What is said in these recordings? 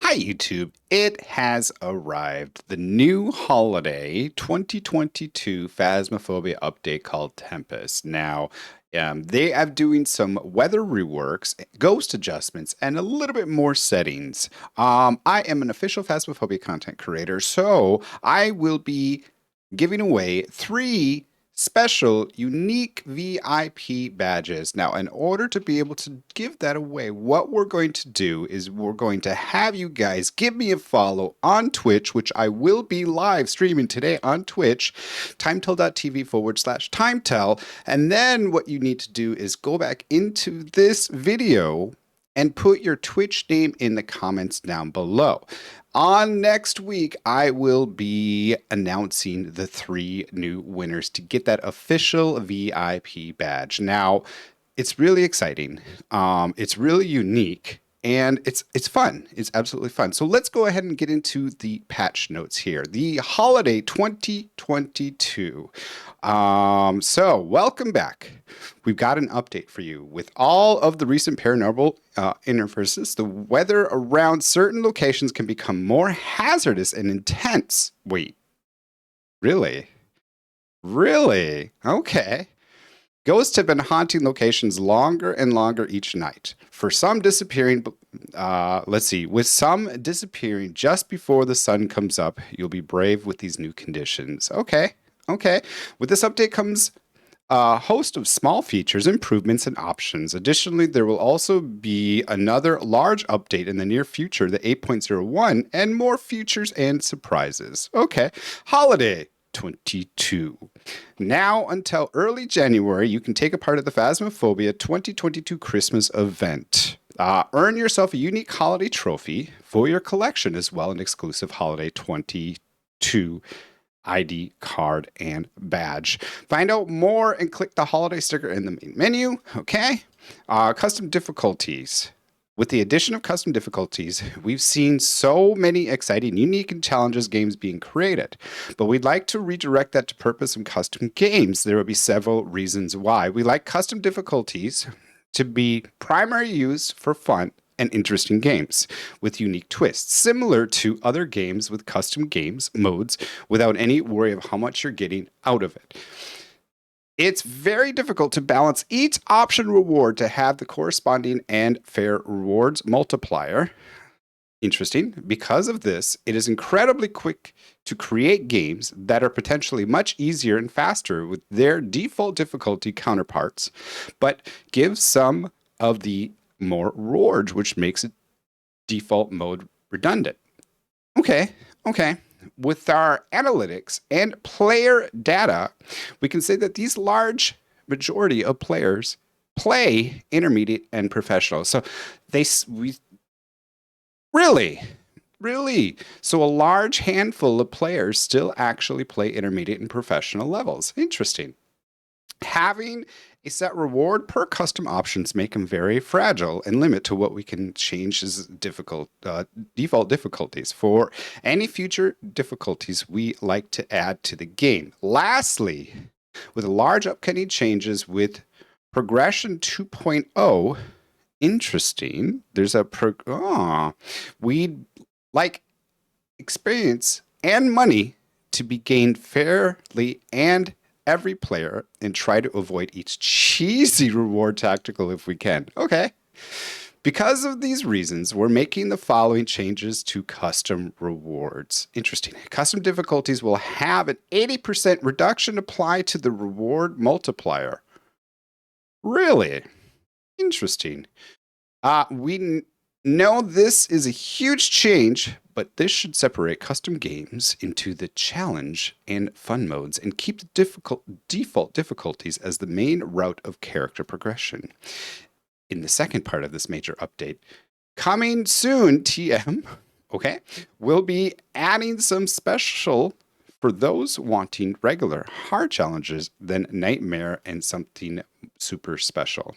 Hi, YouTube. It has arrived. The new holiday 2022 Phasmophobia update called Tempest. Now, they are doing some weather reworks, ghost adjustments, and a little bit more settings. I am an official Phasmophobia content creator, so I will be giving away three special unique VIP badges. Now, in order to be able to give that away, what we're going to do is we're going to have you guys give me a follow on Twitch, which I will be live streaming today on Twitch, timetell.tv/timetell. And then what you need to do is go back into this video and put your Twitch name in the comments down below. On next week, I will be announcing the three new winners to get that official VIP badge. Now, it's really exciting. It's really unique. And it's fun. It's absolutely fun. So let's go ahead and get into the patch notes here. The holiday 2022. So welcome back. We've got an update for you. With all of the recent paranormal interfaces, the weather around certain locations can become more hazardous and intense. Wait, really? Really? Okay. Ghosts have been haunting locations longer and longer each night. For some disappearing, with some disappearing just before the sun comes up, you'll be brave with these new conditions. Okay. With this update comes a host of small features, improvements, and options. Additionally, there will also be another large update in the near future, the 8.01, and more features and surprises. Okay. Holiday 22. Now until early January, you can take a part of the Phasmophobia 2022 Christmas event. Earn yourself a unique holiday trophy for your collection, as well as an exclusive holiday 22 ID card and badge. Find out more and click the holiday sticker in the main menu. Okay. Custom difficulties. With the addition of custom difficulties, we've seen so many exciting, unique, and challenges games being created. But we'd like to redirect that to purpose and custom games. There will be several reasons why. We like custom difficulties to be primarily used for fun and interesting games with unique twists, similar to other games with custom games modes without any worry of how much you're getting out of it. It's very difficult to balance each option reward to have the corresponding and fair rewards multiplier. Interesting. Because of this, it is incredibly quick to create games that are potentially much easier and faster with their default difficulty counterparts, but give some of the more rewards, which makes it default mode redundant. Okay. With our analytics and player data, we can say that these large majority of players play intermediate and professional. So we really. So a large handful of players still actually play intermediate and professional levels. Interesting. Having a set reward per custom options make them very fragile and limit to what we can change as default difficulties for any future difficulties we like to add to the game. Lastly, with large upcoming changes with progression 2.0, interesting. There's we'd like experience and money to be gained fairly and every player and try to avoid each cheesy reward tactical if we can. Okay. Because of these reasons, we're making the following changes to custom rewards. Interesting. Custom difficulties will have an 80% reduction applied to the reward multiplier. Really? Interesting. We know this is a huge change, but this should separate custom games into the challenge and fun modes and keep the default difficulties as the main route of character progression. In the second part of this major update, coming soon, TM, okay, we'll be adding some special for those wanting regular hard challenges, then nightmare and something super special.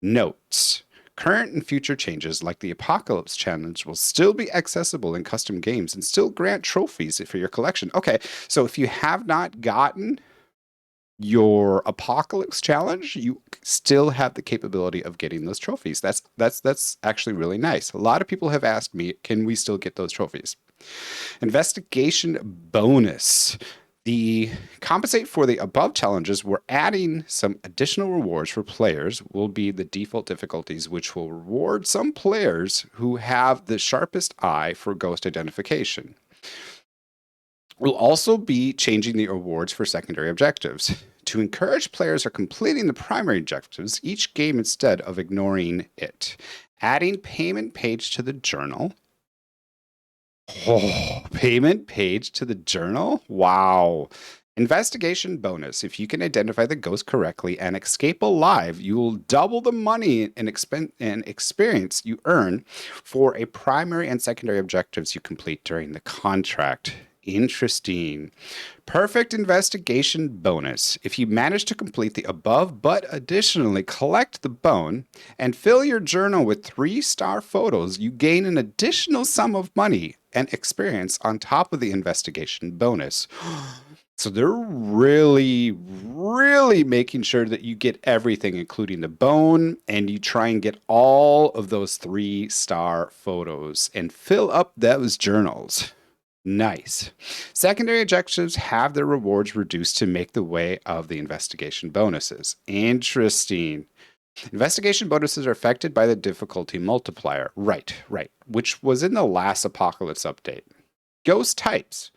Notes. Current and future changes like the Apocalypse Challenge will still be accessible in custom games and still grant trophies for your collection. Okay, so if you have not gotten your apocalypse challenge, you still have the capability of getting those trophies. That's actually really nice. A lot of people have asked me, can we still get those trophies? Investigation bonus. The compensate for the above challenges, we're adding some additional rewards for players will be the default difficulties, which will reward some players who have the sharpest eye for ghost identification. We'll also be changing the awards for secondary objectives. To encourage players are completing the primary objectives each game instead of ignoring it. Adding payment page to the journal. Oh, payment page to the journal? Wow. Investigation bonus. If you can identify the ghost correctly and escape alive, you will double the money and experience you earn for a primary and secondary objectives you complete during the contract. Interesting. Perfect investigation bonus. If you manage to complete the above, but additionally collect the bone and fill your journal with 3-star photos, you gain an additional sum of money and experience on top of the investigation bonus. So they're really, really making sure that you get everything, including the bone, and you try and get all of those 3-star photos and fill up those journals. Nice. Secondary objectives have their rewards reduced to make the way of the investigation bonuses. Interesting. Investigation bonuses are affected by the difficulty multiplier. Right. Which was in the last Apocalypse update. Ghost types.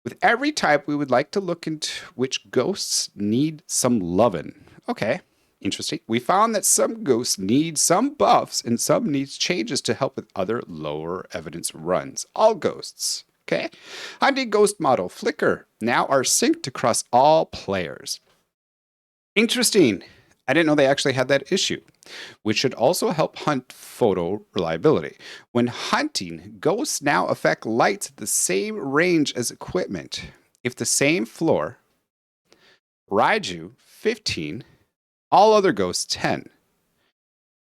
With every type, we would like to look into which ghosts need some lovin'. Okay. Interesting. We found that some ghosts need some buffs and some needs changes to help with other lower evidence runs. All ghosts. Okay. Hunting ghost model flicker now are synced across all players. Interesting. I didn't know they actually had that issue, which should also help hunt photo reliability. When hunting, ghosts now affect lights at the same range as equipment. If the same floor, Raiju 15, all other ghosts 10.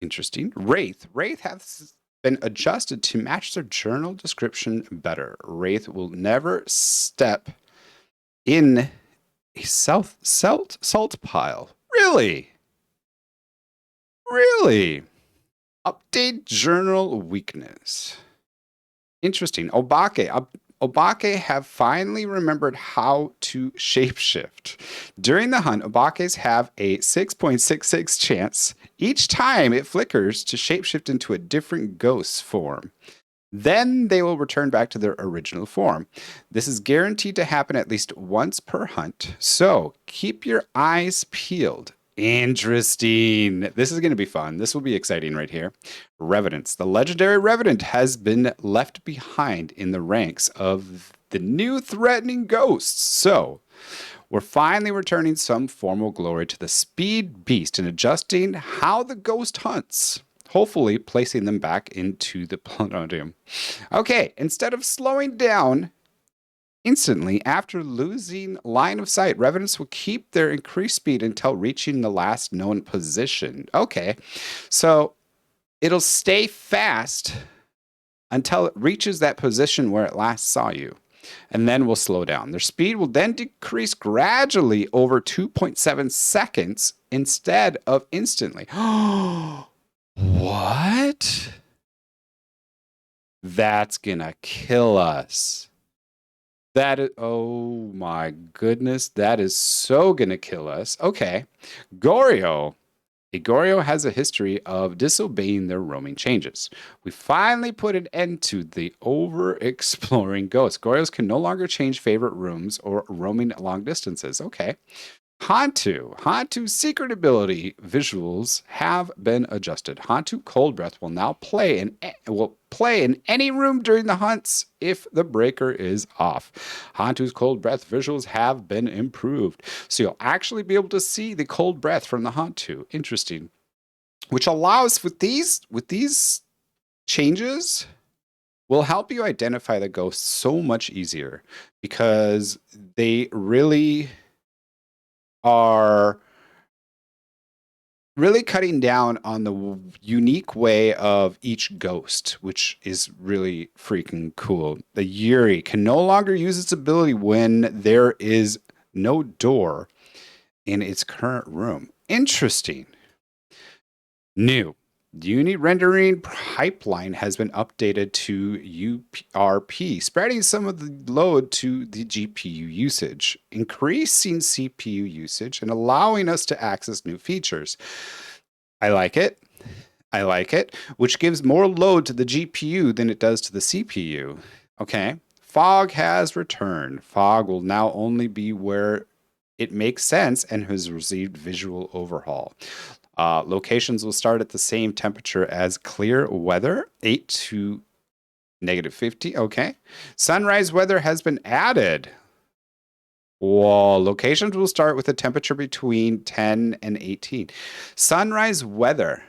Interesting. Wraith has been adjusted to match their journal description better. Wraith will never step in a salt pile. Really? Update journal weakness. Interesting. Obake have finally remembered how to shapeshift. During the hunt, Obakes have a 6.66 chance each time it flickers to shapeshift into a different ghost form. Then they will return back to their original form. This is guaranteed to happen at least once per hunt, so keep your eyes peeled. Interesting. This is going to be fun. This will be exciting right here. Revenants. The legendary Revenant has been left behind in the ranks of the new threatening ghosts. So, we're finally returning some formal glory to the speed beast and adjusting how the ghost hunts. Hopefully, placing them back into the planodium. Okay, instead of slowing down instantly after losing line of sight, revenants will keep their increased speed until reaching the last known position. Okay, so it'll stay fast until it reaches that position where it last saw you, and then will slow down. Their speed will then decrease gradually over 2.7 seconds instead of instantly. What? That's gonna kill us. That is, oh my goodness, that is so gonna kill us. Okay, Goryo. Goryo has a history of disobeying their roaming changes. We finally put an end to the over-exploring ghosts. Goryos can no longer change favorite rooms or roaming long distances. Okay. Hantu's secret ability visuals have been adjusted. Hantu Cold Breath will now play in any room during the hunts if the breaker is off. Hantu's Cold Breath visuals have been improved, so you'll actually be able to see the cold breath from the Hantu. Interesting. Which allows with these changes will help you identify the ghosts so much easier because they really are really cutting down on the unique way of each ghost, which is really freaking cool. The Yuri can no longer use its ability when there is no door in its current room. Interesting. New. Uni rendering pipeline has been updated to URP, spreading some of the load to the GPU usage, increasing CPU usage, and allowing us to access new features. I like it. I like it, which gives more load to the GPU than it does to the CPU. Okay. Fog has returned. Fog will now only be where it makes sense and has received visual overhaul. Locations will start at the same temperature as clear weather, 8 to -50. Okay. Sunrise weather has been added. Whoa, locations will start with a temperature between 10 and 18. Sunrise weather.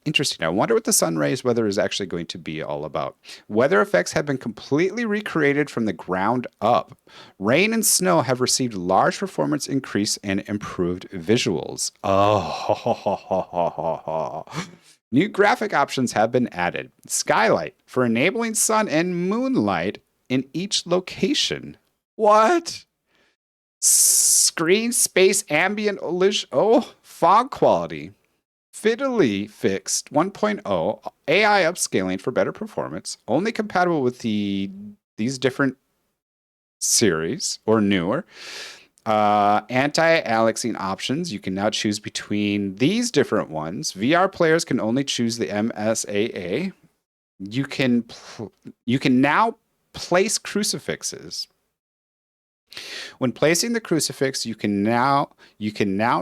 Interesting. I wonder what the sunrise weather is actually going to be all about. Weather effects have been completely recreated from the ground up. Rain and snow have received large performance increase and improved visuals. Oh, new graphic options have been added. Skylight for enabling sun and moonlight in each location. What? Screen space ambient illusion. Oh, fog quality. Fiddly fixed 1.0 AI upscaling for better performance, only compatible with these different series or newer. Anti-aliasing options. You can now choose between these different ones. VR players can only choose the MSAA. You can now place crucifixes. When placing the crucifix, you can now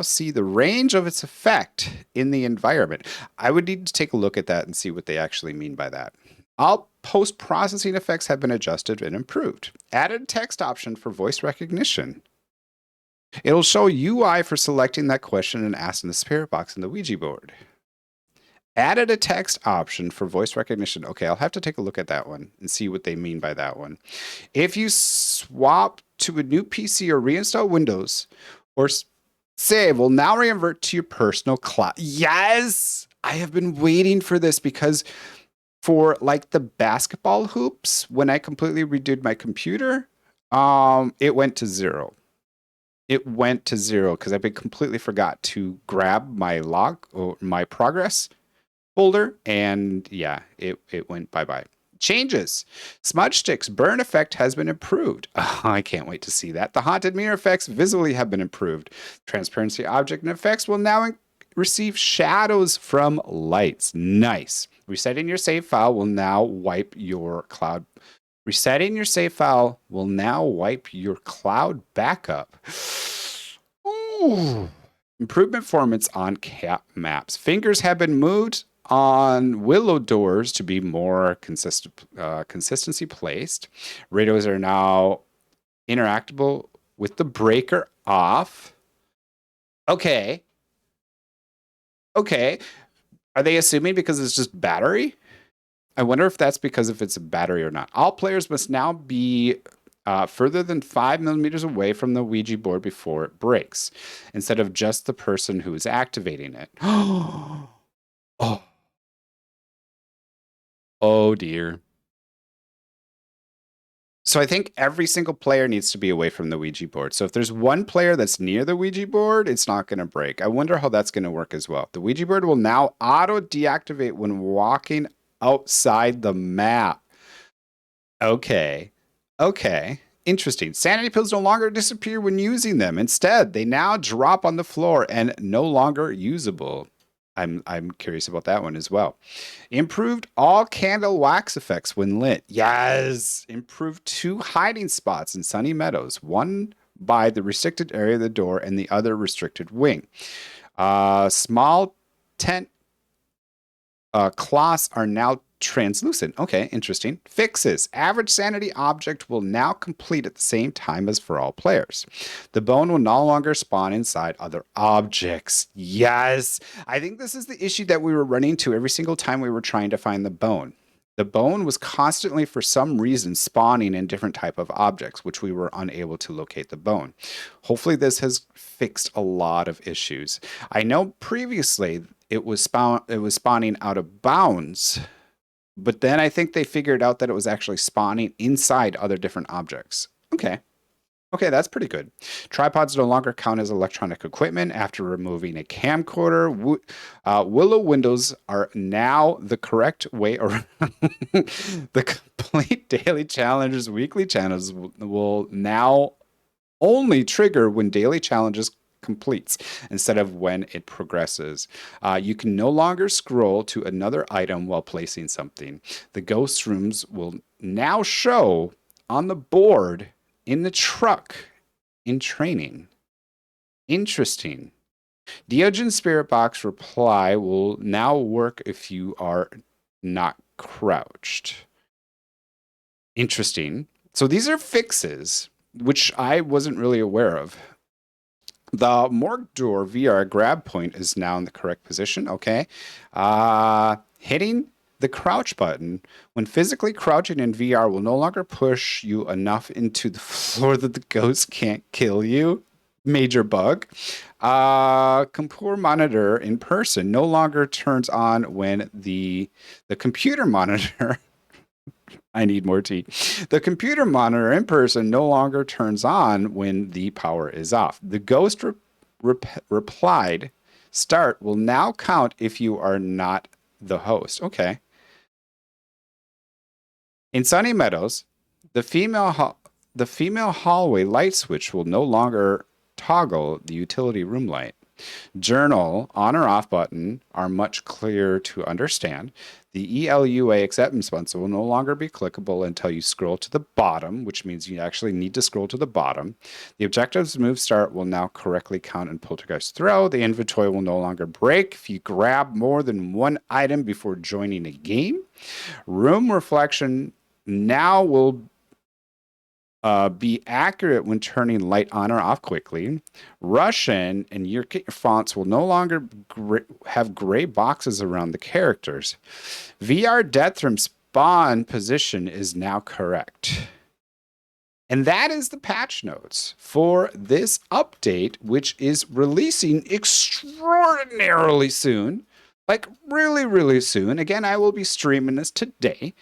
see the range of its effect in the environment. I would need to take a look at that and see what they actually mean by that. All post-processing effects have been adjusted and improved. Added text option for voice recognition. It'll show UI for selecting that question and asking the spirit box in the Ouija board. Added a text option for voice recognition. Okay, I'll have to take a look at that one and see what they mean by that one. If you swap to a new PC or reinstall Windows or save, will now revert to your personal cloud. Yes! I have been waiting for this because for like the basketball hoops, when I completely redid my computer, it went to zero. It went to zero because I completely forgot to grab my log or my progress folder, and yeah, it went bye-bye. Changes. Smudge sticks burn effect has been improved. Oh, I can't wait to see that. The haunted mirror effects visually have been improved. Transparency object and effects will now receive shadows from lights. Nice. Resetting your save file will now wipe your cloud. Resetting your save file will now wipe your cloud backup. Ooh. Improvement performance on cat maps. Fingers have been moved on willow doors to be more consistency placed. Radios are now interactable with the breaker off. Okay. Okay. Are they assuming because it's just battery? I wonder if that's because if it's a battery or not. All players must now be further than 5 millimeters away from the Ouija board before it breaks, instead of just the person who is activating it. Oh. Oh dear. So I think every single player needs to be away from the Ouija board. So if there's one player that's near the Ouija board, it's not going to break. I wonder how that's going to work as well. The Ouija board will now auto deactivate when walking outside the map. Okay. Okay. Interesting. Sanity pills no longer disappear when using them. Instead, they now drop on the floor and no longer usable. I'm curious about that one as well. Improved all candle wax effects when lit. Yes. Improved 2 hiding spots in Sunny Meadows. One by the restricted area of the door and the other restricted wing. Small tent cloths are now translucent. Okay, interesting. Fixes. Average sanity object will now complete at the same time as for all players. The bone will no longer spawn inside other objects. Yes. I think this is the issue that we were running into every single time we were trying to find the bone. The bone was constantly, for some reason, spawning in different type of objects, which we were unable to locate the bone. Hopefully this has fixed a lot of issues. I know previously it was spawning out of bounds, but then I think they figured out that it was actually spawning inside other different objects. Okay. Okay, that's pretty good. Tripods no longer count as electronic equipment after removing a camcorder. Willow windows are now the correct way around. The complete daily challenges, weekly challenges will now only trigger when daily challenges completes instead of when it progresses. You can no longer scroll to another item while placing something. The ghost rooms will now show on the board in the truck in training. Interesting. Diogen's Spirit Box reply will now work if you are not crouched. Interesting. So these are fixes, which I wasn't really aware of. The morgue door VR grab point is now in the correct position. Okay. Hitting the crouch button when physically crouching in VR will no longer push you enough into the floor that the ghost can't kill you. Major bug. Computer monitor in person no longer turns on when the computer monitor. I need more tea. The computer monitor in person no longer turns on when the power is off. The ghost replied, "Start will now count if you are not the host." Okay. In Sunny Meadows, the female hallway light switch will no longer toggle the utility room light. Journal on or off button are much clearer to understand. The ELUA acceptance button will no longer be clickable until you scroll to the bottom, which means you actually need to scroll to the bottom. The objectives move start will now correctly count in Poltergeist Throw. The inventory will no longer break if you grab more than one item before joining a game. Room reflection now will be accurate when turning light on or off quickly. Russian and your fonts will no longer have gray boxes around the characters. VR death room spawn position is now correct. And that is the patch notes for this update, which is releasing extraordinarily soon. Like really, really soon. Again, I will be streaming this today.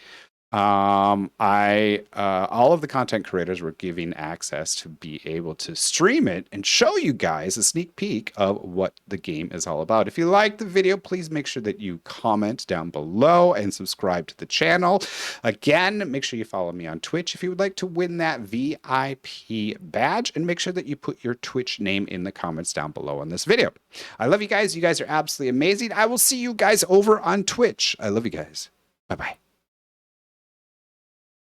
All of the content creators were giving access to be able to stream it and show you guys a sneak peek of what the game is all about. If you like the video, please make sure that you comment down below and subscribe to the channel. Again, make sure you follow me on Twitch if you would like to win that VIP badge, and make sure that you put your Twitch name in the comments down below on this video. I love you guys. You guys are absolutely amazing. I will see you guys over on Twitch. I love you guys. Bye-bye.